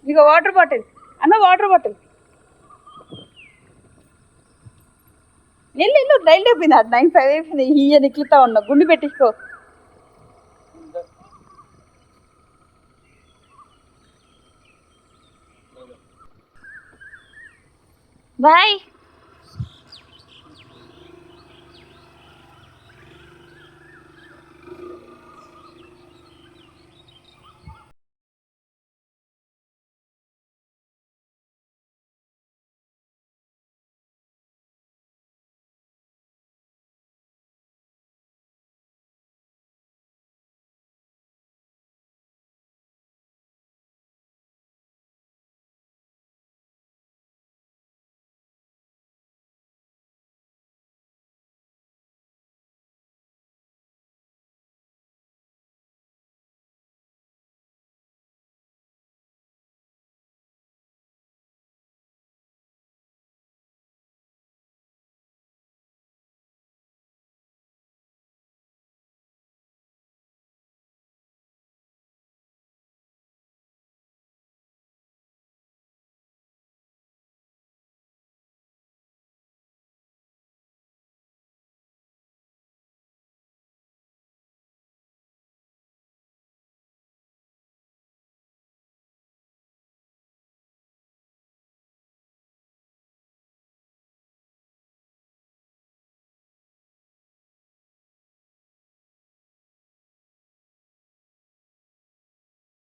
ఇక water bottle అన్న, water bottle వెళ్ళు రైలు అయిపోయింది. 9:05 అయిపోయింది. ఇయ్య నిక్కుతా ఉన్నా, గుండు పెట్టించుకో. బాయ్.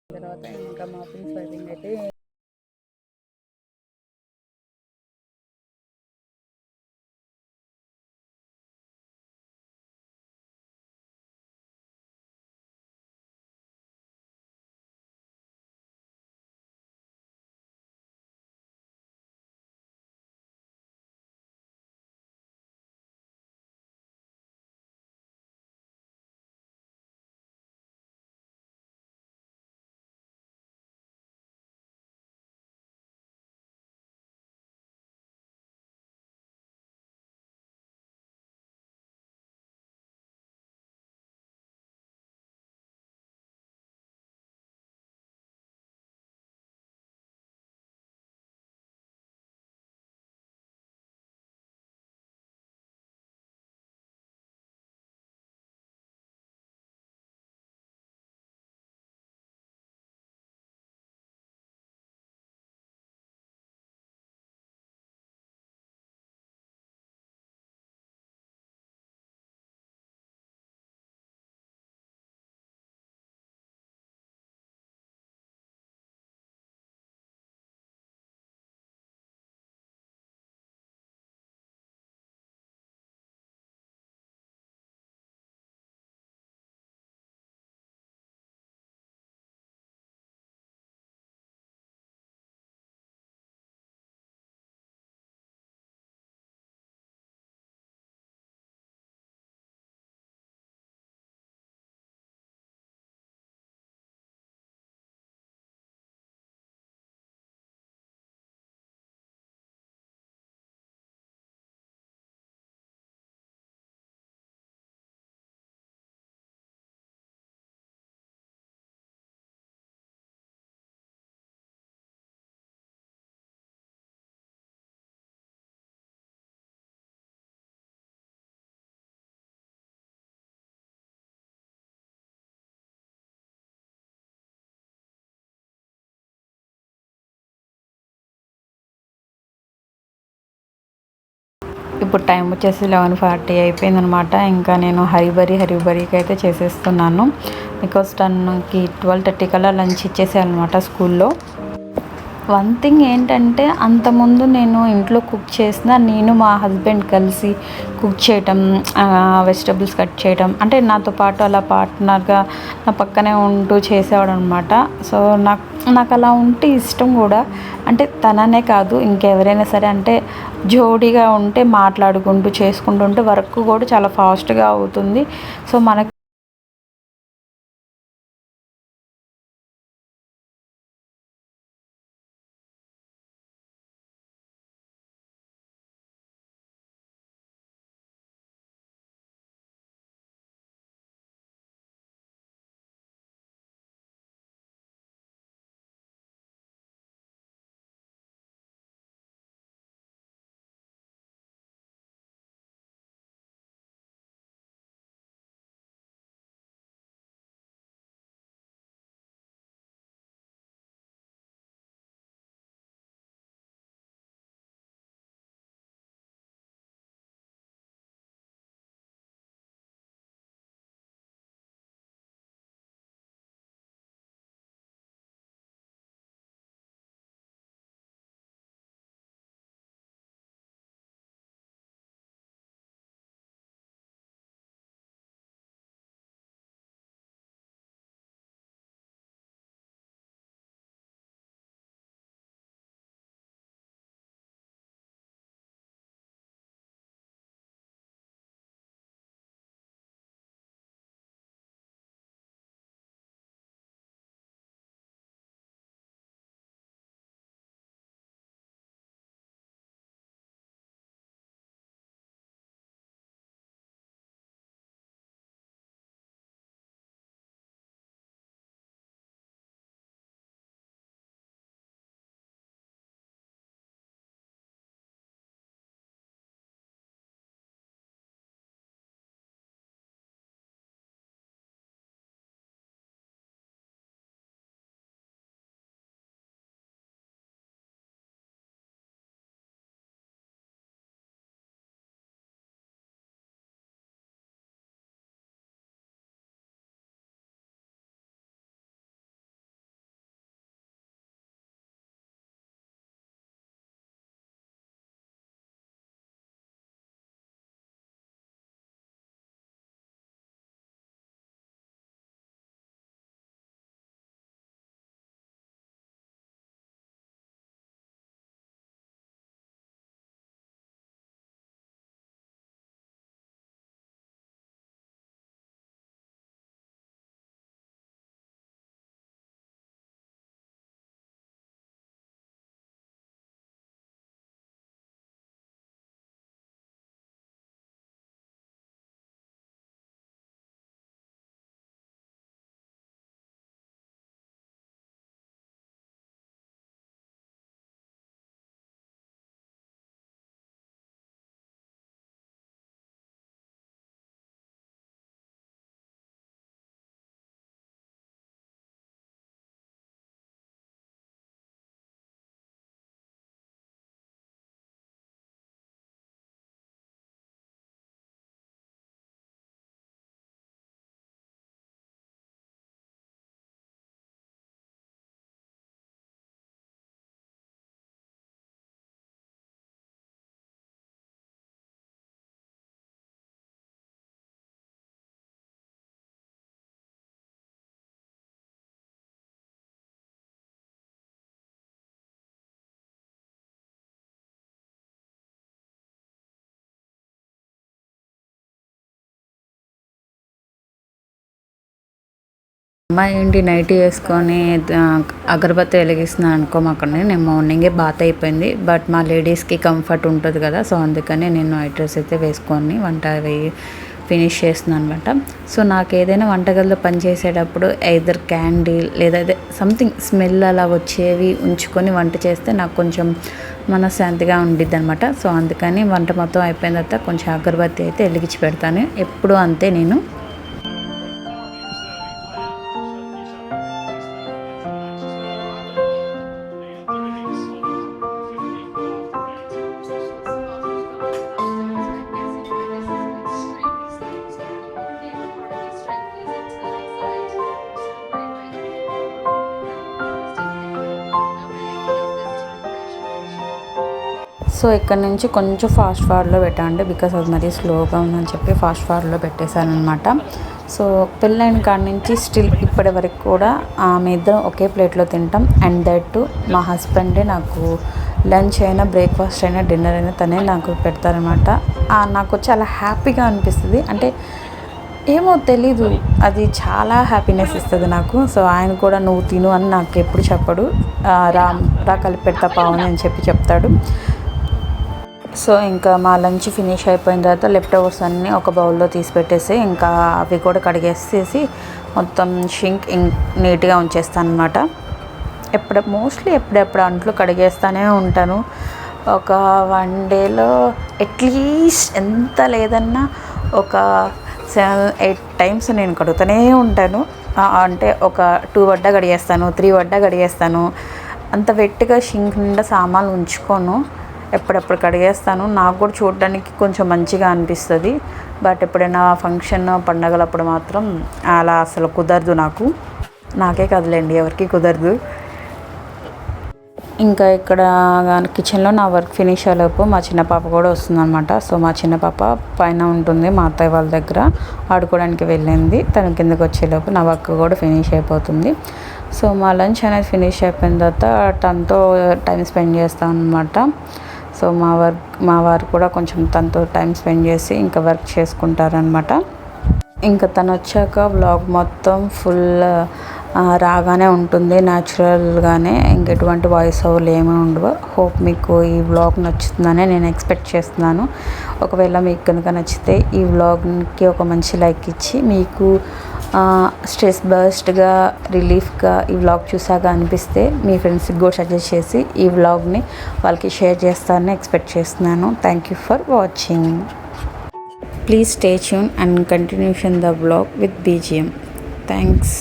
తర్వాత ఇంకా మా ఆఫీస్ వర్కింగ్ అయితే ఇప్పుడు టైం వచ్చేసి 11:40 అయిపోయిందనమాట. ఇంకా నేను హరిబరికి అయితే చేసేస్తున్నాను. బికాస్ 10కి 12:30 కల్లా లంచ్ ఇచ్చేసేయాలన్నమాట స్కూల్లో. వన్ థింగ్ ఏంటంటే, అంతకుముందు నేను ఇంట్లో కుక్ చేసిన, నేను మా హస్బెండ్ కలిసి కుక్ చేయటం, వెజిటబుల్స్ కట్ చేయడం, అంటే నాతో పాటు అలా పార్ట్నర్గా నా పక్కనే ఉంటూ చేసేవాడు అనమాట. సో నాకు అలా ఉంటే ఇష్టం కూడా. అంటే తననే కాదు, ఇంకెవరైనా సరే, అంటే జోడీగా ఉంటే మాట్లాడుకుంటూ చేసుకుంటూ ఉంటే వర్క్ కూడా చాలా ఫాస్ట్గా అవుతుంది. సో మనకి అమ్మ ఏంటి నైట్ వేసుకొని అగరబత్తి వెలిగిస్తున్నాను అనుకోమాకండి. నేను మార్నింగే బాత్ అయిపోయింది. బట్ మా లేడీస్కి కంఫర్ట్ ఉంటుంది కదా, సో అందుకని నేను నైట్ డ్రెస్ అయితే వేసుకొని వంట ఫినిష్ చేస్తున్నాను అనమాట. సో నాకు ఏదైనా వంటగదిలో పనిచేసేటప్పుడు ఐదర్ క్యాండిల్ లేదా సంథింగ్ స్మెల్ అలా వచ్చేవి ఉంచుకొని వంట చేస్తే నాకు కొంచెం మనశ్శాంతిగా ఉండిద్ది అనమాట. సో అందుకని వంట మొత్తం అయిపోయిన తర్వాత కొంచెం అగరబత్తి అయితే వెలిగించి పెడతాను. ఎప్పుడు అంతే నేను. సో ఇక్కడ నుంచి కొంచెం ఫాస్ట్ ఫార్వర్డ్లో పెట్టండి, బికాస్ అది మరీ స్లోగా ఉందని చెప్పి ఫాస్ట్ ఫార్వర్డ్లో పెట్టేశాను అనమాట. సో పెళ్ళైన కాడి నుంచి స్టిల్ ఇప్పటి వరకు కూడా ఆమె ఇద్దరం ఒకే ప్లేట్లో తింటాం. అండ్ దట్ మా హస్బెండే నాకు లంచ్ అయినా బ్రేక్ఫాస్ట్ అయినా డిన్నర్ అయినా తనే నాకు పెడతారనమాట. నాకు చాలా హ్యాపీగా అనిపిస్తుంది. అంటే ఏమో తెలీదు, అది చాలా హ్యాపీనెస్ ఇస్తుంది నాకు. సో ఆయన కూడా నువ్వు తిను అని నాకు ఎప్పుడు చెప్పడు, రా కలిపి పెడతా పావని అని చెప్పి చెప్తాడు. సో ఇంకా మా లంచ్ ఫినిష్ అయిపోయిన తర్వాత లెఫ్ట్ ఓవర్స్ అన్నీ ఒక బౌల్లో తీసి పెట్టేసి ఇంకా అవి కూడా కడిగేసేసి మొత్తం షింక్ నీట్గా ఉంచేస్తాను అనమాట. మోస్ట్లీ ఎప్పుడెప్పుడు అంట్లు కడిగేస్తూనే ఉంటాను. ఒక 1 డేలో అట్లీస్ట్ ఎంత లేదన్నా ఒక 7-8 టైమ్స్ నేను కడుగుతూనే ఉంటాను. అంటే ఒక 2 వడ్డ కడిగేస్తాను, 3 వడ్డ కడిగేస్తాను. అంత వెట్టిగా షింక్ నిండా సామాన్లు ఉంచుకోను, ఎప్పుడెప్పుడు కడిగేస్తాను. నాకు కూడా చూడడానికి కొంచెం మంచిగా అనిపిస్తుంది. బట్ ఎప్పుడైనా ఫంక్షన్ పండగలప్పుడు మాత్రం అలా అసలు కుదరదు. నాకే కదలేండి, ఎవరికి కుదరదు. ఇంకా ఇక్కడ కిచెన్లో నా వర్క్ ఫినిష్ అయ్యేలోపు మా చిన్న పాప కూడా వస్తుందన్నమాట. సో మా చిన్న పాప పైన ఉంటుంది మా అత్తయ్య వాళ్ళ దగ్గర, ఆడుకోవడానికి వెళ్ళింది. తన కిందకి వచ్చేలోపు నా వర్క్ కూడా ఫినిష్ అయిపోతుంది. సో మా లంచ్ అనేది ఫినిష్ అయిపోయిన తర్వాత తనతో టైం స్పెండ్ చేస్తాను అనమాట. సో మా వారు కూడా కొంచెం తనతో టైం స్పెండ్ చేసి ఇంకా వర్క్ చేసుకుంటారనమాట. ఇంకా తను వచ్చాక వ్లాగ్ మొత్తం ఫుల్ రాగానే ఉంటుంది, న్యాచురల్గానే. ఇంకెటువంటి వాయిస్ ఓవర్లు ఏమీ ఉండవు. హోప్ మీకు ఈ వ్లాగ్ నచ్చుతుందని నేను ఎక్స్పెక్ట్ చేస్తున్నాను. ఒకవేళ మీకు కనుక నచ్చితే ఈ వ్లాగ్కి ఒక మంచి లైక్ ఇచ్చి, మీకు స్ట్రెస్ బర్స్ట్గా రిలీఫ్గా ఈ వ్లాగ్ చూసాక అనిపిస్తే మీ ఫ్రెండ్స్కి కూడా సజెస్ట్ చేసి ఈ వ్లాగ్ని వాళ్ళకి షేర్ చేస్తారని ఎక్స్పెక్ట్ చేస్తున్నాను. Thank you for watching. Please stay tune and continuation the vlog with BGM. Thanks.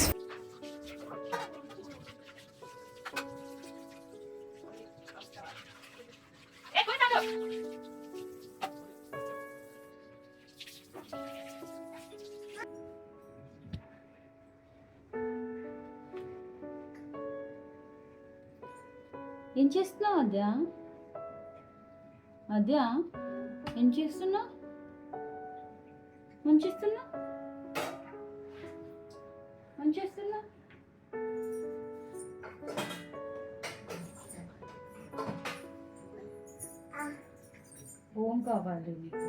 ఏం చేస్తున్నావు అద్యా? ఏం చేస్తున్నావు? మంచిస్తున్నా ఓం కావాలి నీకు.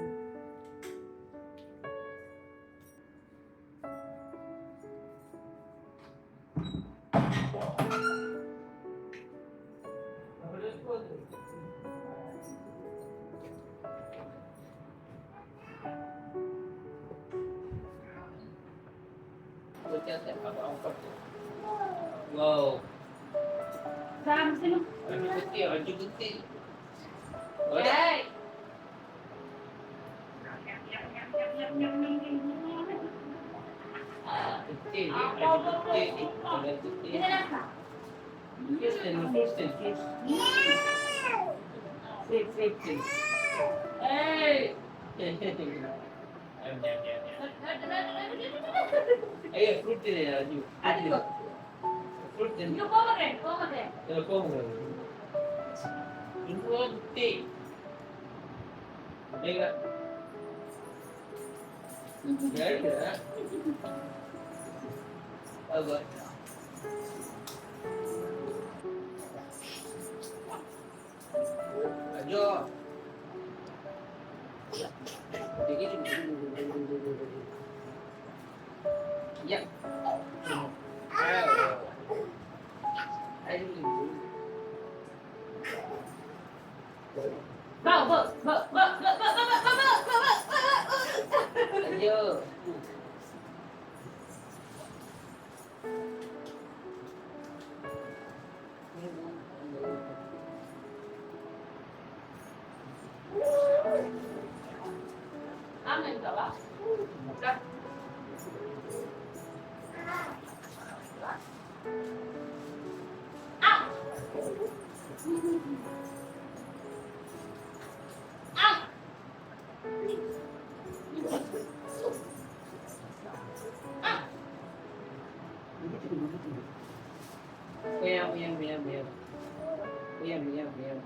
Wow. Baju putih. Hey. Putih ni, baju putih ni, baju putih. Hey. Ayo, fruit ni laju. Fruit ni. Come. Fruit. Mega. Ya. Apa? Ayo. Ya. అయ్యో meow meow meow meow meow meow meow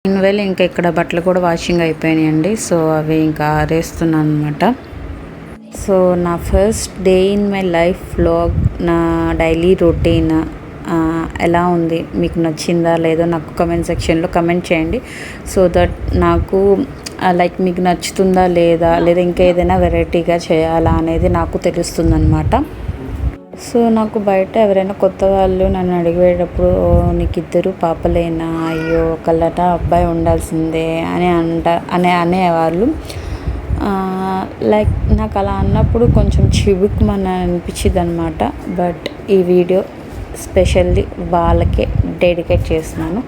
మెయిన్వెల్ ఇంకా ఇక్కడ బట్టలు కూడా washing అయిపోయినాయండి. So అవి ఇంకా ఆరేస్తున్నాను అనమాట. So నా first day in my life vlog, నా డైలీ రొటీన్ ఎలా ఉంది, మీకు నచ్చిందా లేదో నాకు కమెంట్ సెక్షన్లో కమెంట్ చేయండి. సో దట్ నాకు లైక్ మీకు నచ్చుతుందా లేదా ఇంకా ఏదైనా వెరైటీగా చేయాలా అనేది నాకు తెలుస్తుందన్నమాట. సో నాకు బయట ఎవరైనా కొత్త వాళ్ళు నన్ను అడిగేటప్పుడు నీకు ఇద్దరు పాపలేనా, అయ్యో ఒకళ్ళట అబ్బాయి ఉండాల్సిందే అనేవాళ్ళు. లైక్ నాకు అలా అన్నప్పుడు కొంచెం చివుకుమని అనిపించింది అనమాట. బట్ ఈ వీడియో స్పెషల్లీ వాళ్ళకే డెడికేట్ చేస్తున్నాను.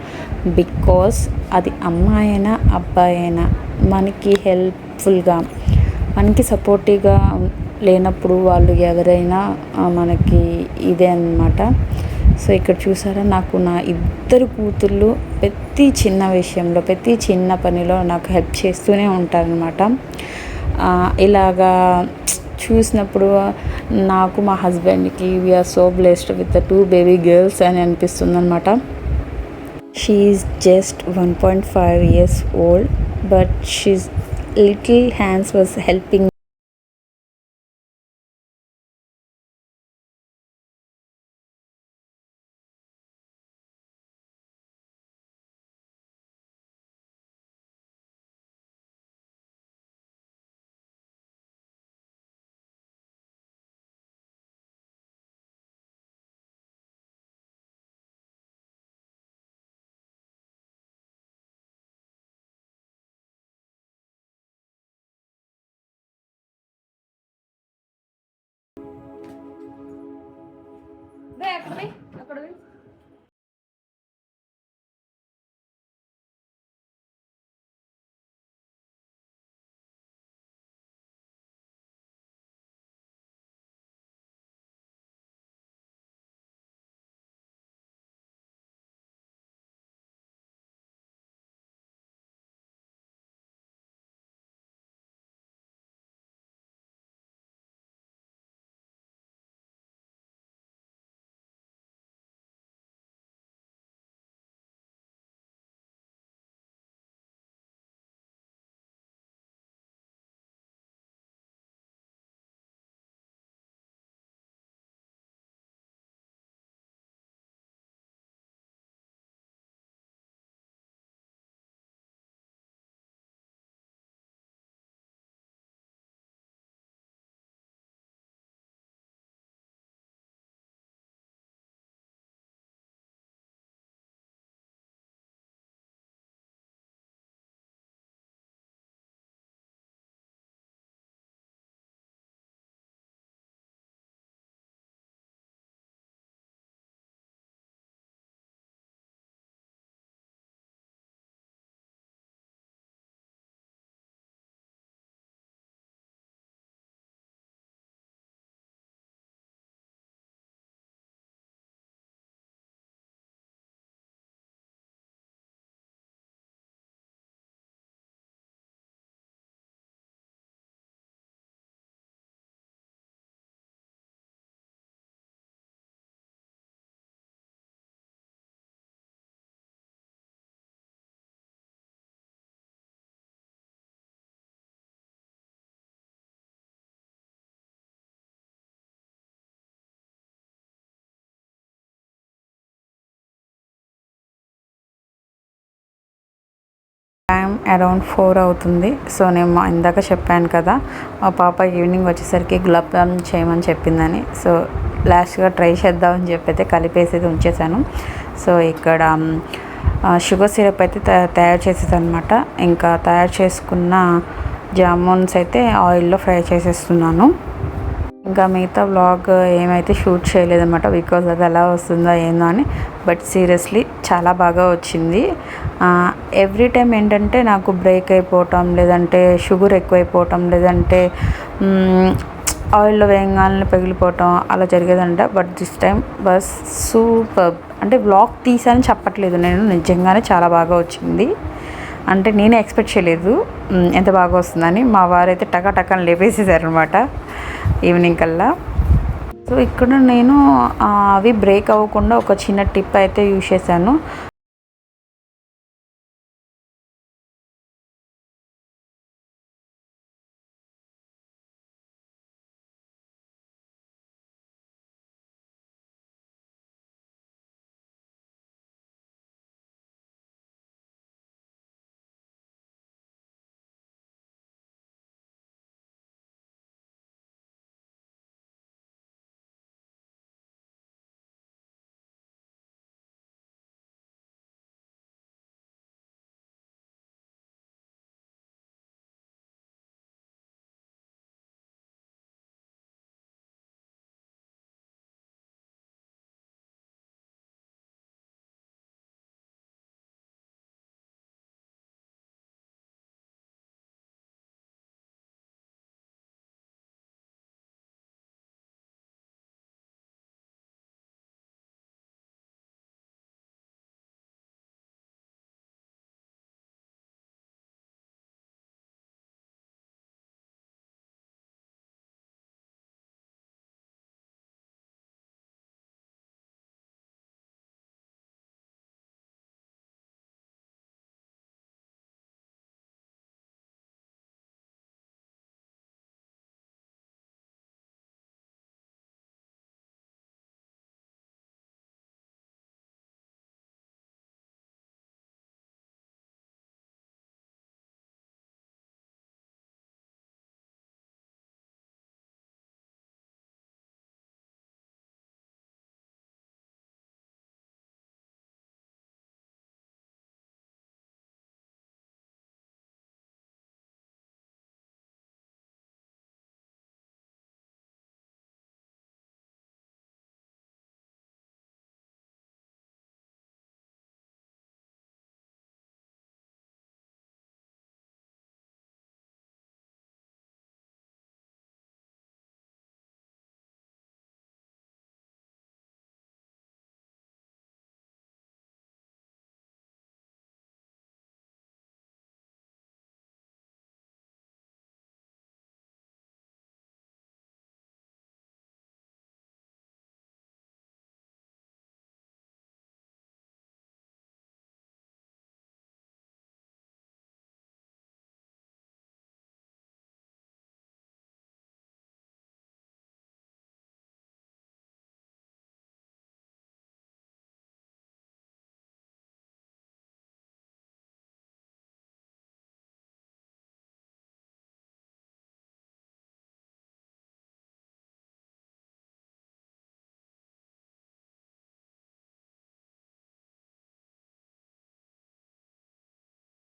బికాస్ అది అమ్మాయి అయినా అబ్బాయి అయినా మనకి హెల్ప్ఫుల్గా, మనకి సపోర్టివ్గా లేనప్పుడు వాళ్ళు ఎవరైనా మనకి ఇదే అన్నమాట. సో ఇక్కడ చూసారా, నాకు నా ఇద్దరు కూతుళ్ళు ప్రతి చిన్న విషయంలో, ప్రతి చిన్న పనిలో నాకు హెల్ప్ చేస్తూనే ఉంటారనమాట. ఇలాగా చూసినప్పుడు నాకు మా హస్బెండ్కి we're so blessed with the 2 baby girls అని అనిపిస్తుంది అనమాట. She is just 1.5 years old, but she's little hands was helping time around 4 అవుతుంది. సో నేను ఇందాక చెప్పాను కదా, మా పాప ఈవినింగ్ వచ్చేసరికి గులాబ్ జామున్ చేయమని చెప్పిందని. సో లాస్ట్గా ట్రై చేద్దామని చెప్పి అయితే కలిపేసి ఉంచేసాను. సో ఇక్కడ షుగర్ సిరప్ అయితే తయారు చేసేది అనమాట. ఇంకా తయారు చేసుకున్న జామున్స్ అయితే ఆయిల్లో ఫ్రై చేసేస్తున్నాను. ఇంకా మిగతా వ్లాగ్ ఏమైతే షూట్ చేయలేదన్నమాట, బికాజ్ అది ఎలా వస్తుందో ఏందో అని. బట్ సీరియస్లీ చాలా బాగా వచ్చింది. ఎవ్రీ టైం ఏంటంటే నాకు బ్రేక్ అయిపోవటం, లేదంటే షుగర్ ఎక్కువైపోవటం, లేదంటే ఆయిల్లో వేయంగానే పగిలిపోవటం అలా జరిగేదంట. బట్ దిస్ టైం బస్ సూపర్. అంటే వ్లాగ్ తీసానని చెప్పట్లేదు నేను, నిజంగానే చాలా బాగా వచ్చింది. అంటే నేనే ఎక్స్పెక్ట్ చేయలేదు ఎంత బాగా వస్తుందని. మా వారైతే టకాటకాని లేపేసేసారనమాట ఈవినింగ్ కల్లా. సో ఇక్కడ నేను అవి బ్రేక్ అవ్వకుండా ఒక చిన్న టిప్ అయితే యూజ్ చేశాను.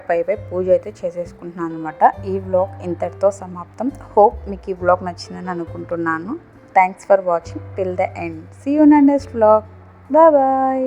పై పూజ అయితే చేసేసుకుంటున్నాను అనమాట. ఈ వ్లాగ్ ఇంతటితో సమాప్తం. హోప్ మీకు ఈ వ్లాగ్ నచ్చిందని అనుకుంటున్నాను. Thanks for watching till the end. See you in next vlog. Bye bye.